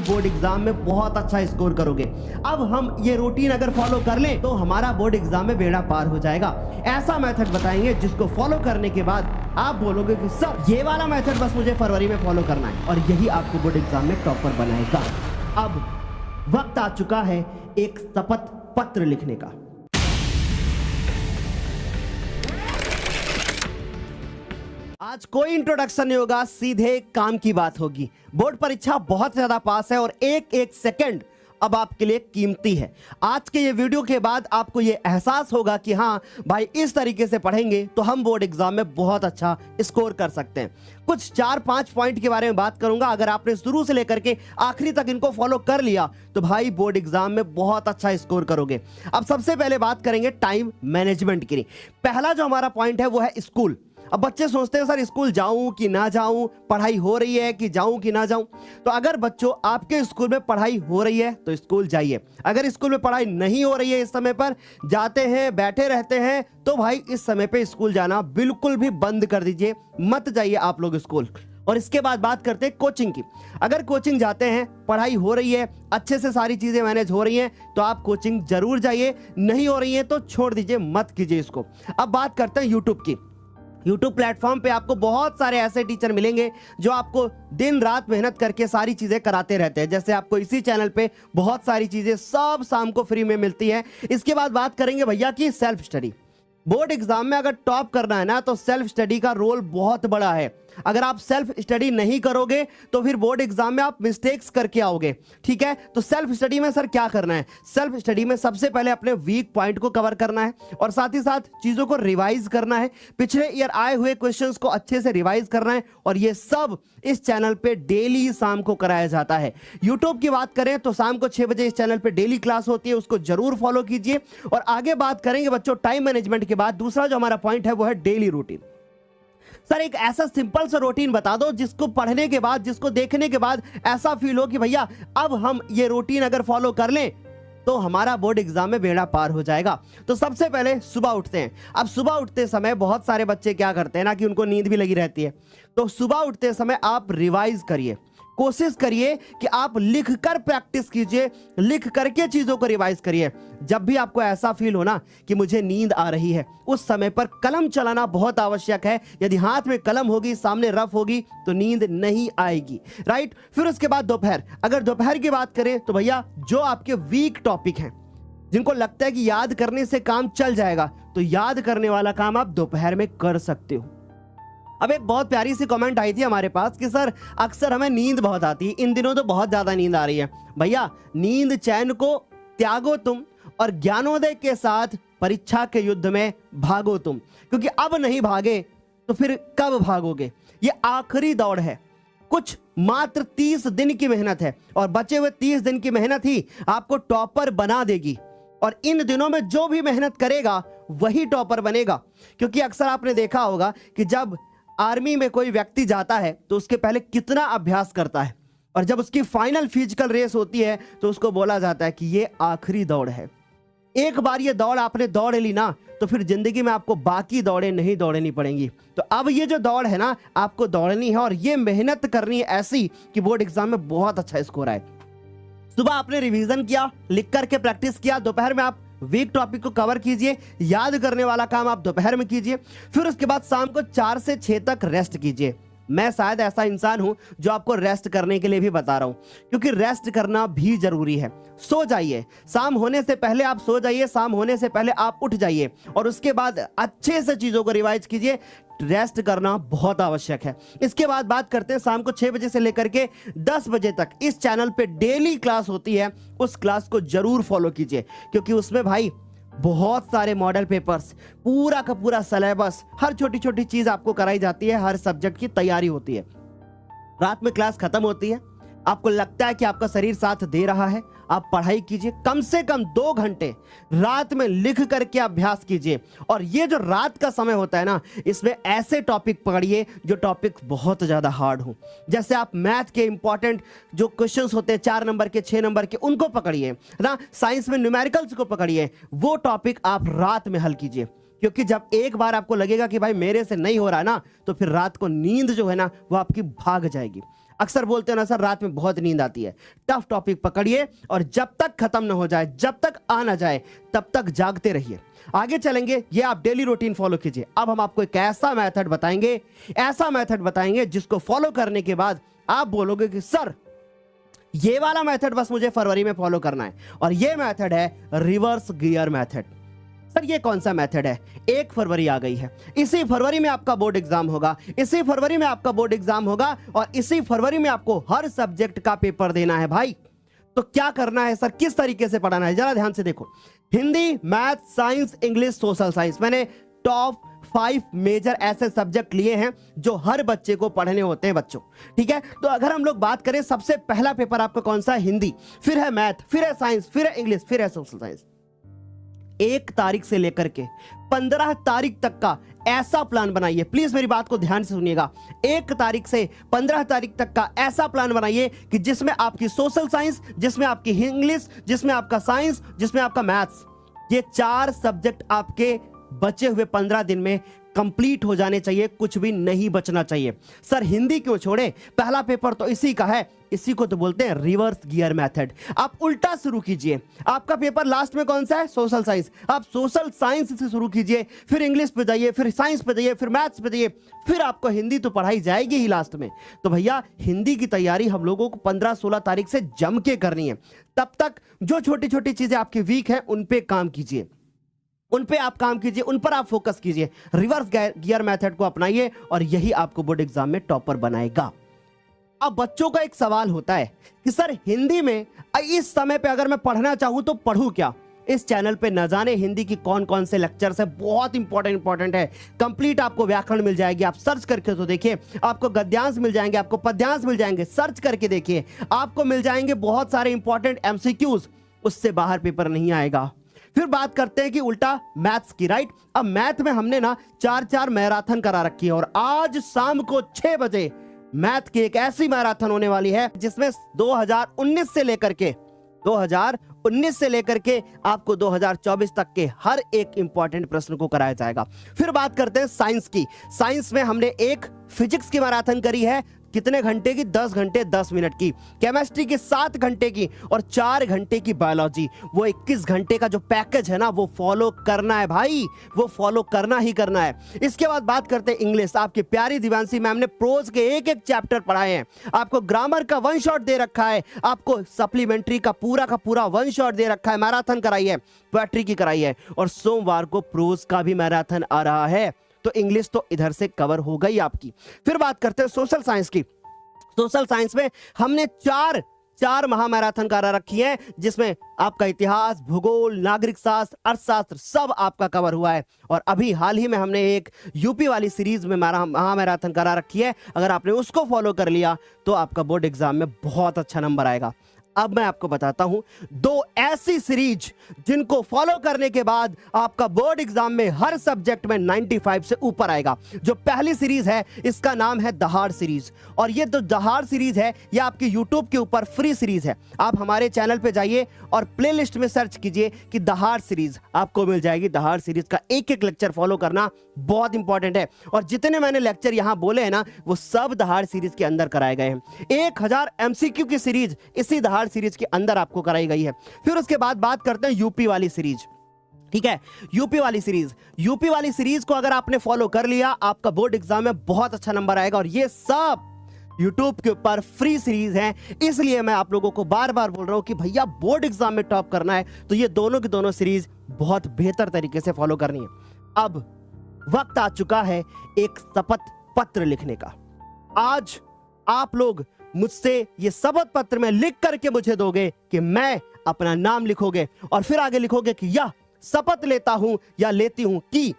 Board exam में बहुत अच्छा स्कोर करोगे। अब हम ये रूटीन अगर फॉलो कर लें तो हमारा बोर्ड एग्जाम में बेड़ा पार हो जाएगा। ऐसा मेथड बताएंगे जिसको फॉलो करने के बाद आप बोलोगे कि सर ये वाला मेथड बस मुझे फरवरी में फॉलो करना है, और यही आपको बोर्ड एग्जाम में टॉपर बनाएगा। अब वक्त आ चुका है एक शपथ पत्र लिखने का। आज कोई इंट्रोडक्शन नहीं होगा, सीधे काम की बात होगी। बोर्ड परीक्षा बहुत ज्यादा पास है और एक एक सेकंड अब आपके लिए कीमती है। आज के ये वीडियो के बाद आपको ये एहसास होगा कि हाँ भाई, इस तरीके से पढ़ेंगे तो हम बोर्ड एग्जाम में बहुत अच्छा स्कोर कर सकते हैं। कुछ 4-5 पॉइंट के बारे में बात करूंगा। अगर आपने शुरू से लेकर के आखिरी तक इनको फॉलो कर लिया तो भाई बोर्ड एग्जाम में बहुत अच्छा स्कोर करोगे। अब सबसे पहले बात करेंगे टाइम मैनेजमेंट की। पहला जो हमारा पॉइंट है वो है स्कूल। अब बच्चे सोचते हैं सर स्कूल जाऊं कि ना जाऊं, पढ़ाई हो रही है कि जाऊं कि ना जाऊं। तो अगर बच्चों आपके स्कूल में पढ़ाई हो रही है तो स्कूल जाइए। अगर स्कूल में पढ़ाई नहीं हो रही है, इस समय पर जाते हैं बैठे रहते हैं, तो भाई इस समय पे स्कूल जाना बिल्कुल भी बंद कर दीजिए, मत जाइए आप लोग स्कूल। और इसके बाद बात करते हैं कोचिंग की। अगर कोचिंग जाते हैं, पढ़ाई हो रही है, अच्छे से सारी चीजें मैनेज हो रही हैं, तो आप कोचिंग जरूर जाइए। नहीं हो रही है तो छोड़ दीजिए, मत कीजिए इसको। अब बात करते हैं यूट्यूब की। YouTube प्लेटफॉर्म पे आपको बहुत सारे ऐसे टीचर मिलेंगे जो आपको दिन रात मेहनत करके सारी चीजें कराते रहते हैं। जैसे आपको इसी चैनल पे बहुत सारी चीजें सब शाम को फ्री में मिलती है। इसके बाद बात करेंगे भैया की सेल्फ स्टडी। बोर्ड एग्जाम में अगर टॉप करना है ना तो सेल्फ स्टडी का रोल बहुत बड़ा है। अगर आप सेल्फ स्टडी नहीं करोगे तो फिर बोर्ड एग्जाम में आप मिस्टेक्स करके आओगे। ठीक है, तो सेल्फ स्टडी में सर क्या करना है? सेल्फ स्टडी में सबसे पहले अपने वीक पॉइंट को कवर करना है और साथ ही साथ चीजों को रिवाइज करना है। पिछले ईयर आए हुए क्वेश्चंस को अच्छे से रिवाइज करना है, और ये सब इस चैनल पे डेली शाम को कराया जाता है। यूट्यूब की बात करें तो शाम को 6 बजे इस चैनल पे डेली क्लास होती है, उसको जरूर फॉलो कीजिए। और आगे बात करेंगे बच्चों टाइम मैनेजमेंट के बाद दूसरा जो हमारा पॉइंट है वो है डेली रूटीन। सर एक ऐसा सिंपल सा रूटीन बता दो जिसको पढ़ने के बाद, जिसको देखने के बाद ऐसा फील हो कि भैया अब हम ये रूटीन अगर फॉलो कर लें तो हमारा बोर्ड एग्जाम में बेड़ा पार हो जाएगा। तो सबसे पहले सुबह उठते हैं। अब सुबह उठते समय बहुत सारे बच्चे क्या करते हैं ना कि उनको नींद भी लगी रहती है। तो सुबह उठते समय आप रिवाइज करिए, कोशिश करिए कि आप लिख कर प्रैक्टिस कीजिए, लिख करके चीजों को रिवाइज करिए। जब भी आपको ऐसा फील हो ना कि मुझे नींद आ रही है, उस समय पर कलम चलाना बहुत आवश्यक है। यदि हाथ में कलम होगी, सामने रफ होगी, तो नींद नहीं आएगी। राइट। फिर उसके बाद दोपहर। अगर दोपहर की बात करें तो भैया जो आपके वीक टॉपिक हैं, जिनको लगता है कि याद करने से काम चल जाएगा, तो याद करने वाला काम आप दोपहर में कर सकते हो। अब एक बहुत प्यारी सी कमेंट आई थी हमारे पास कि सर अक्सर हमें नींद बहुत आती है, इन दिनों तो बहुत ज्यादा नींद आ रही है। भैया नींद चैन को त्यागो तुम और ज्ञानोदय के साथ परीक्षा के युद्ध में भागो तुम, क्योंकि अब नहीं भागे तो फिर कब भागोगे? ये आखिरी दौड़ है। कुछ मात्र 30 दिन की मेहनत है और बचे हुए 30 दिन की मेहनत ही आपको टॉपर बना देगी। और इन दिनों में जो भी मेहनत करेगा वही टॉपर बनेगा। क्योंकि अक्सर आपने देखा होगा कि जब आर्मी में कोई व्यक्ति जाता है तो उसके पहले कितना अभ्यास करता है, और जब उसकी फाइनल फिजिकल रेस होती है तो उसको बोला जाता है कि ये आखिरी दौड़ है। एक बार ये दौड़ आपने दौड़ ली ना तो फिर जिंदगी में आपको बाकी दौड़ें नहीं दौड़नी पड़ेंगी। तो अब ये जो दौड़ है ना आपको दौड़नी है, और ये मेहनत करनी है ऐसी कि बोर्ड एग्जाम में बहुत अच्छा स्कोर आए। सुबह आपने रिवीजन किया, लिख करके प्रैक्टिस किया, दोपहर में आप वीक टॉपिक को कवर कीजिए, याद करने वाला काम आप दोपहर में कीजिए। फिर उसके बाद शाम को 4 से 6 तक रेस्ट कीजिए। मैं शायद ऐसा इंसान हूं जो आपको रेस्ट करने के लिए भी बता रहा हूं, क्योंकि रेस्ट करना भी जरूरी है। सो जाइए, शाम होने से पहले आप सो जाइए, शाम होने से पहले आप उठ जाइए, और उसके बाद अच्छे से चीजों को रिवाइज कीजिए। रेस्ट करना बहुत आवश्यक है। इसके बाद बात करते हैं शाम को 6 बजे से लेकर के 10 बजे तक इस चैनल पे डेली क्लास होती है। उस क्लास को जरूर फॉलो कीजिए, क्योंकि उसमें भाई बहुत सारे मॉडल पेपर्स, पूरा का पूरा सिलेबस, हर छोटी छोटी चीज आपको कराई जाती है, हर सब्जेक्ट की तैयारी होती है। रात में क्लास खत्म होती है, आपको लगता है कि आपका शरीर साथ दे रहा है, आप पढ़ाई कीजिए, कम से कम 2 घंटे रात में लिख करके अभ्यास कीजिए। और ये जो रात का समय होता है ना, इसमें ऐसे टॉपिक पकड़िए जो टॉपिक बहुत ज्यादा हार्ड हो। जैसे आप मैथ के इंपॉर्टेंट जो क्वेश्चंस होते हैं 4 नंबर के, 6 नंबर के, उनको पकड़िए ना। साइंस में न्यूमेरिकल्स को पकड़िए, वो टॉपिक आप रात में हल कीजिए। क्योंकि जब एक बार आपको लगेगा कि भाई मेरे से नहीं हो रहा ना, तो फिर रात को नींद जो है ना वो आपकी भाग जाएगी। अक्सर बोलते हैं ना सर रात में बहुत नींद आती है, टफ टॉपिक पकड़िए और जब तक खत्म ना हो जाए, जब तक आ ना जाए, तब तक जागते रहिए। आगे चलेंगे, ये आप डेली रूटीन फॉलो कीजिए। अब हम आपको एक ऐसा मेथड बताएंगे, ऐसा मेथड बताएंगे जिसको फॉलो करने के बाद आप बोलोगे कि सर ये वाला मेथड बस मुझे फरवरी में फॉलो करना है, और ये मेथड है रिवर्स गियर मेथड। सर ये कौन सा मेथड है? 1 फरवरी आ गई है, इसी फरवरी में आपका बोर्ड एग्जाम होगा, इसी फरवरी में आपका बोर्ड एग्जाम होगा और इसी फरवरी में आपको हर सब्जेक्ट का पेपर देना है भाई। तो क्या करना है सर, किस तरीके से पढ़ाना है, जरा ध्यान से देखो। Hindi, math, science, English, social science, मैंने टॉप 5 मेजर ऐसे सब्जेक्ट लिए हैं जो हर बच्चे को पढ़ने होते हैं बच्चों, ठीक है। तो अगर हम लोग बात करें, सबसे पहला पेपर आपका कौन सा है? हिंदी, फिर है मैथ, फिर है साइंस, फिर है इंग्लिश, फिर है सोशल साइंस। 1 तारीख से लेकर के 15 तारीख तक का ऐसा प्लान बनाइए, प्लीज मेरी बात को ध्यान से सुनिएगा। 1 तारीख से 15 तारीख तक का ऐसा प्लान बनाइए कि जिसमें आपकी सोशल साइंस, जिसमें आपकी इंग्लिश, जिसमें आपका साइंस, जिसमें आपका मैथ्स, ये 4 सब्जेक्ट आपके बचे हुए 15 दिन में कंप्लीट हो जाने चाहिए, कुछ भी नहीं बचना चाहिए। सर हिंदी क्यों छोड़े, पहला पेपर तो इसी का है, इसी को तो बोलते हैं रिवर्स गियर मेथड। आप उल्टा शुरू कीजिए, आपका पेपर लास्ट में कौन सा है? Social science. आप सोशल साइंस से शुरू कीजिए, फिर इंग्लिश पे जाइए, फिर साइंस पे जाइए, फिर मैथ्स पे जाइए, फिर आपको हिंदी तो पढ़ाई जाएगी ही लास्ट में। तो भैया हिंदी की तैयारी हम लोगों को 15-16 तारीख से जम के करनी है। तब तक जो छोटी छोटी चीजें आपकी वीक है उन पे काम कीजिए, उन पे आप काम कीजिए, उन पर आप फोकस कीजिए, रिवर्स गियर मेथड को अपनाइए और यही आपको बोर्ड एग्जाम में टॉपर बनाएगा। अब बच्चों का एक सवाल होता है कि सर हिंदी में इस समय पे अगर मैं पढ़ना चाहूं तो पढ़ूं क्या? इस चैनल पे न जाने हिंदी की कौन कौन से लेक्चर्स है, बहुत इंपॉर्टेंट है। कंप्लीट आपको व्याकरण मिल जाएगी, आप सर्च करके तो देखिए, आपको गद्यांश मिल जाएंगे, आपको पद्यांश मिल जाएंगे, सर्च करके देखिए, आपको मिल जाएंगे बहुत सारे इंपॉर्टेंट एमसीक्यूज, उससे बाहर पेपर नहीं आएगा। फिर बात करते हैं कि उल्टा मैथ्स की, राइट। अब मैथ में हमने ना 4-4 मैराथन करा रखी है और आज शाम को 6 बजे मैथ की एक ऐसी मैराथन होने वाली है जिसमें 2019 से लेकर के आपको 2024 तक के हर एक इंपॉर्टेंट प्रश्न को कराया जाएगा। फिर बात करते हैं साइंस की। साइंस में हमने एक फिजिक्स की मैराथन करी है, कितने घंटे की? 10 घंटे 10 मिनट की। केमिस्ट्री की 7 घंटे की और 4 घंटे की बायोलॉजी। वो 21 घंटे का जो पैकेज है ना, वो फॉलो करना है भाई, वो फॉलो करना ही करना है। इसके बाद बात करते हैं इंग्लिश। आपकी प्यारी दिवांशी मैम ने प्रोज के एक चैप्टर पढ़ाए हैं, आपको ग्रामर का 1 शॉट दे रखा है, आपको सप्लीमेंट्री का पूरा 1 शॉट दे रखा है, मैराथन कराई है, पोएट्री की कराई है और सोमवार को प्रोज का भी मैराथन आ रहा है। तो इंग्लिश तो इधर से कवर हो गई आपकी। फिर बात करते हैं सोशल साइंस की। सोशल साइंस में हमने 4 महामैराथन करा रखी है, जिसमें आपका इतिहास, भूगोल, नागरिक शास्त्र, अर्थशास्त्र सब आपका कवर हुआ है। और अभी हाल ही में हमने एक यूपी वाली सीरीज में महामैराथन करा रखी है, अगर आपने उसको फॉलो कर लिया तो आपका बोर्ड एग्जाम में बहुत अच्छा नंबर आएगा। अब मैं आपको बताता हूं 2 ऐसी सीरीज जिनको फॉलो करने के बाद आपका बोर्ड एग्जाम में हर सब्जेक्ट में 95 से ऊपर आएगा। जो पहली सीरीज है इसका नाम है दहाड़ सीरीज, और ये जो दहाड़ सीरीज है ये आपकी यूट्यूब के ऊपर फ्री सीरीज है। आप हमारे चैनल पे जाइए और प्लेलिस्ट में सर्च कीजिए कि दहाड़ सीरीज, आपको मिल जाएगी। दहाड़ सीरीज का एक लेक्चर फॉलो करना बहुत इंपॉर्टेंट है, और जितने मैंने लेक्चर यहां बोले हैं ना, वो सब दहाड़ सीरीज के अंदर कराए गए हैं। 1000 एमसीक्यू की सीरीज इसी दहाड़ सीरीज के अंदर आपको कराई गई है। फिर उसके बाद बात करते हैं यूपी वाली सीरीज, ठीक है। यूपी वाली सीरीज को अगर आपने फॉलो कर लिया, आपका बोर्ड एग्जाम में बहुत अच्छा नंबर आएगा। और ये सब यूट्यूब के ऊपर फ्री सीरीज है, इसलिए मैं आप लोगों को बार बार बोल रहा हूं कि भैया बोर्ड एग्जाम में टॉप करना है तो ये दोनों की दोनों सीरीज बहुत बेहतर तरीके से फॉलो करनी है। अब वक्त आ चुका है एक शपथ पत्र लिखने का। आज आप लोग मुझसे ये शपथ पत्र में लिख करके मुझे दोगे कि मैं अपना नाम लिखोगे और फिर आगे लिखोगे कि यह शपथ लेता हूं या लेती हूं कि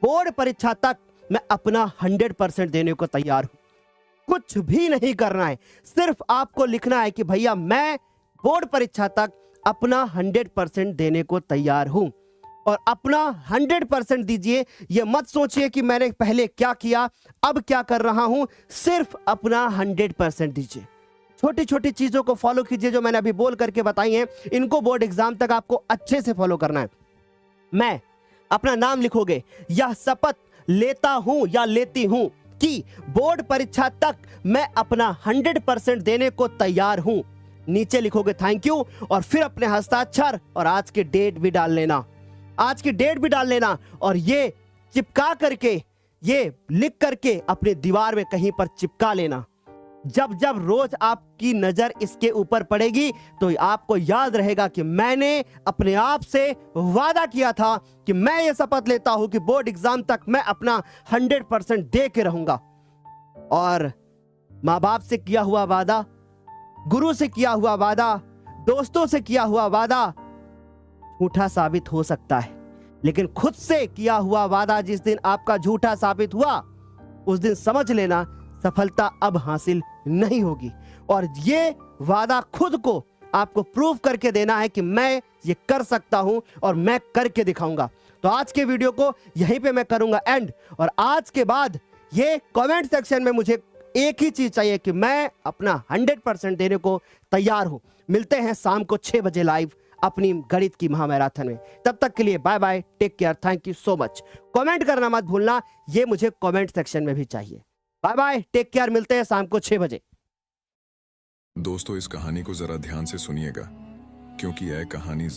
बोर्ड परीक्षा तक मैं अपना 100% देने को तैयार हूं। कुछ भी नहीं करना है, सिर्फ आपको लिखना है कि भैया मैं बोर्ड परीक्षा तक अपना 100% देने को तैयार हूं। और अपना 100% दीजिए, ये मत सोचिए कि मैंने पहले क्या किया अब क्या कर रहा हूं, सिर्फ अपना 100% दीजिए। छोटी छोटी चीजों को फॉलो कीजिए जो मैंने अभी बोल करके बताई हैं, इनको बोर्ड एग्जाम तक आपको अच्छे से फॉलो करना है। मैं अपना नाम लिखोगे, यह शपथ लेता हूं या लेती हूं कि बोर्ड परीक्षा तक मैं अपना 100% देने को तैयार हूं। नीचे लिखोगे थैंक यू और फिर अपने हस्ताक्षर और आज की डेट भी डाल लेना, आज की डेट भी डाल लेना और ये चिपका करके, ये लिख करके अपने दीवार में कहीं पर चिपका लेना। जब जब रोज आपकी नजर इसके ऊपर पड़ेगी तो आपको याद रहेगा कि मैंने अपने आप से वादा किया था कि मैं ये शपथ लेता हूं कि बोर्ड एग्जाम तक मैं अपना 100% दे के रहूंगा। और माँ बाप से किया हुआ वादा, गुरु से किया हुआ वादा, दोस्तों से किया हुआ वादा झूठा साबित हो सकता है, लेकिन खुद से किया हुआ वादा जिस दिन आपका झूठा साबित हुआ उस दिन समझ लेना सफलता अब हासिल नहीं होगी। और ये वादा खुद को आपको प्रूव करके देना है कि मैं ये कर सकता हूं और मैं करके दिखाऊंगा। तो आज के वीडियो को यहीं पे मैं करूंगा एंड, और आज के बाद ये कमेंट सेक्शन में मुझे एक ही चीज चाहिए कि मैं अपना 100% देने को तैयार हूं। मिलते हैं शाम को 6 बजे लाइव अपनी गणित की महामैराथन में। तब तक के लिए bye bye, take care, thank you so much. Comment करना मत भूलना, ये मुझे कमेंट सेक्शन में भी चाहिए। बाय बाय, टेक केयर, मिलते हैं शाम को 6 बजे। दोस्तों, इस कहानी को जरा ध्यान से सुनिएगा, क्योंकि यह कहानी